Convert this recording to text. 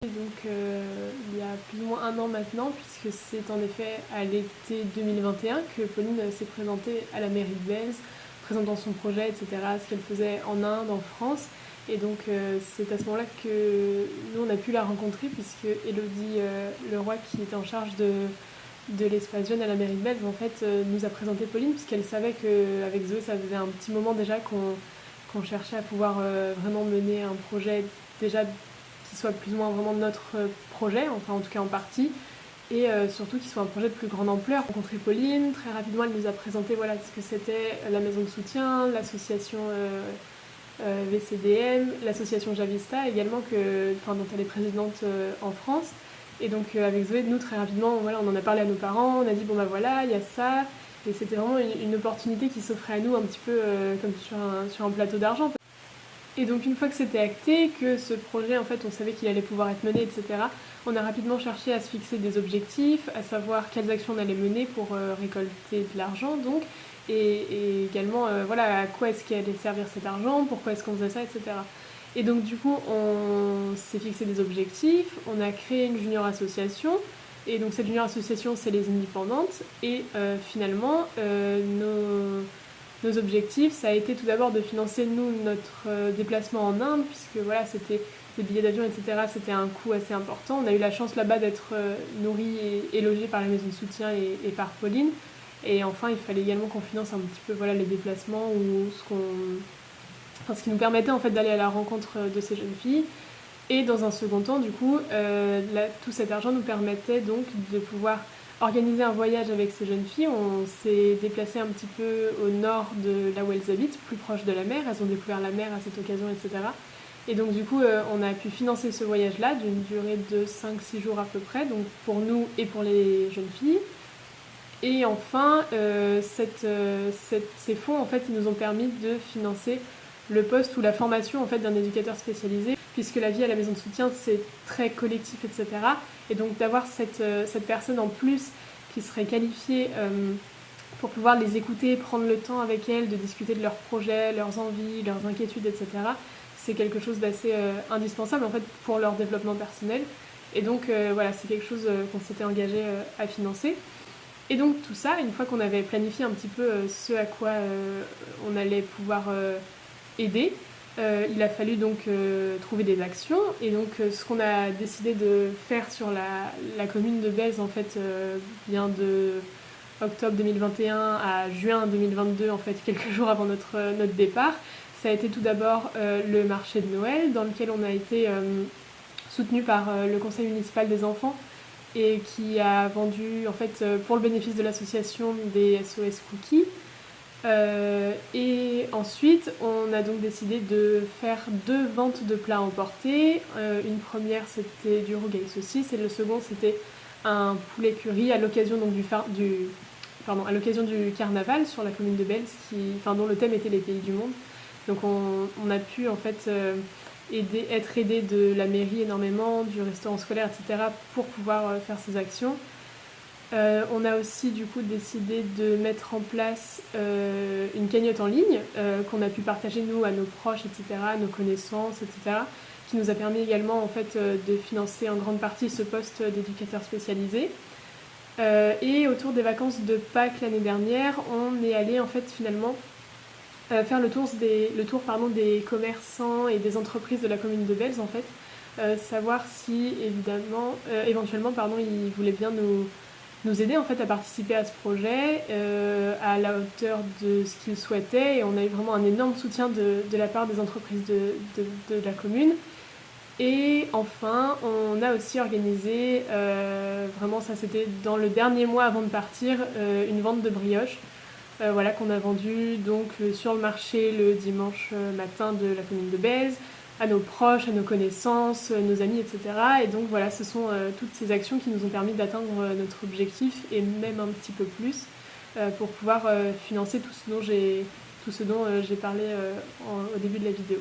Donc il y a plus ou moins un an maintenant, puisque c'est en effet à l'été 2021 que Pauline s'est présentée à la mairie de Belz, présentant son projet, etc., ce qu'elle faisait en Inde, en France. Et donc c'est à ce moment-là que nous on a pu la rencontrer, puisque Elodie Leroy, qui était en charge de l'espace jeune à la mairie de Belz, en fait, nous a présenté Pauline, puisqu'elle savait qu'avec Zoé ça faisait un petit moment déjà qu'on cherchait à pouvoir vraiment mener un projet déjà qui soit plus ou moins vraiment notre projet, enfin en tout cas en partie, et surtout qui soit un projet de plus grande ampleur. On a rencontré Pauline, très rapidement elle nous a présenté voilà, ce que c'était la maison de soutien, l'association VCDM, l'association Javista également, dont elle est présidente en France. Et donc avec Zoé, nous très rapidement, voilà, on en a parlé à nos parents, on a dit bon bah voilà, il y a ça, et c'était vraiment une opportunité qui s'offrait à nous un petit peu comme sur un plateau d'argent. Et donc une fois que c'était acté, que ce projet, en fait, on savait qu'il allait pouvoir être mené, etc., on a rapidement cherché à se fixer des objectifs, à savoir quelles actions on allait mener pour récolter de l'argent, donc, et également, voilà, à quoi est-ce qu'allait servir cet argent, pourquoi est-ce qu'on faisait ça, etc. Et donc du coup, on s'est fixé des objectifs, on a créé une junior association, et donc cette junior association, c'est les indépendantes, et finalement, nos objectifs, ça a été tout d'abord de financer, nous, notre déplacement en Inde, puisque voilà, c'était les billets d'avion, etc., c'était un coût assez important. On a eu la chance là-bas d'être nourris et logés par la maison de soutien et par Pauline. Et enfin, il fallait également qu'on finance un petit peu voilà, les déplacements ou ce qui nous permettait en fait d'aller à la rencontre de ces jeunes filles. Et dans un second temps, du coup, tout cet argent nous permettait donc de pouvoir organiser un voyage avec ces jeunes filles. On s'est déplacé un petit peu au nord de là où elles habitent, plus proche de la mer. Elles ont découvert la mer à cette occasion, etc. Et donc du coup, on a pu financer ce voyage-là d'une durée de 5-6 jours à peu près, donc pour nous et pour les jeunes filles. Et enfin, ces fonds, en fait, ils nous ont permis de financer le poste ou la formation en fait, d'un éducateur spécialisé, puisque la vie à la maison de soutien, c'est très collectif, etc. Et donc d'avoir cette personne en plus qui serait qualifiée pour pouvoir les écouter, prendre le temps avec elles, de discuter de leurs projets, leurs envies, leurs inquiétudes, etc., c'est quelque chose d'assez indispensable en fait, pour leur développement personnel. Et donc voilà, c'est quelque chose qu'on s'était engagé à financer. Et donc tout ça, une fois qu'on avait planifié un petit peu ce à quoi on allait pouvoir aider, il a fallu donc trouver des actions. Et donc ce qu'on a décidé de faire sur la commune de Belz, en fait, bien de octobre 2021 à juin 2022, en fait, quelques jours avant notre départ, ça a été tout d'abord le marché de Noël, dans lequel on a été soutenu par le conseil municipal des enfants, et qui a vendu en fait pour le bénéfice de l'association des SOS Cookies. Et ensuite, on a donc décidé de faire 2 ventes de plats emportés. Une première, c'était du rougail saucisse, et le second, c'était un poulet curry à l'occasion donc à l'occasion du carnaval sur la commune de Belz, dont le thème était les pays du monde. Donc on a pu en fait être aidé de la mairie énormément, du restaurant scolaire, etc. pour pouvoir faire ces actions. On a aussi du coup décidé de mettre en place une cagnotte en ligne qu'on a pu partager nous à nos proches, etc., à nos connaissances, etc., qui nous a permis également en fait de financer en grande partie ce poste d'éducateur spécialisé. Et autour des vacances de Pâques l'année dernière, on est allé en fait finalement faire le tour des commerçants et des entreprises de la commune de Belz en fait, savoir si éventuellement ils voulaient bien nous aider en fait à participer à ce projet à la hauteur de ce qu'ils souhaitaient, et on a eu vraiment un énorme soutien de la part des entreprises de la commune. Et enfin, on a aussi organisé, vraiment ça c'était dans le dernier mois avant de partir, une vente de brioches. Voilà, qu'on a vendu donc sur le marché le dimanche matin de la commune de Belz, à nos proches, à nos connaissances, nos amis, etc. Et donc voilà, ce sont toutes ces actions qui nous ont permis d'atteindre notre objectif, et même un petit peu plus, pour pouvoir financer tout ce dont j'ai parlé au début de la vidéo.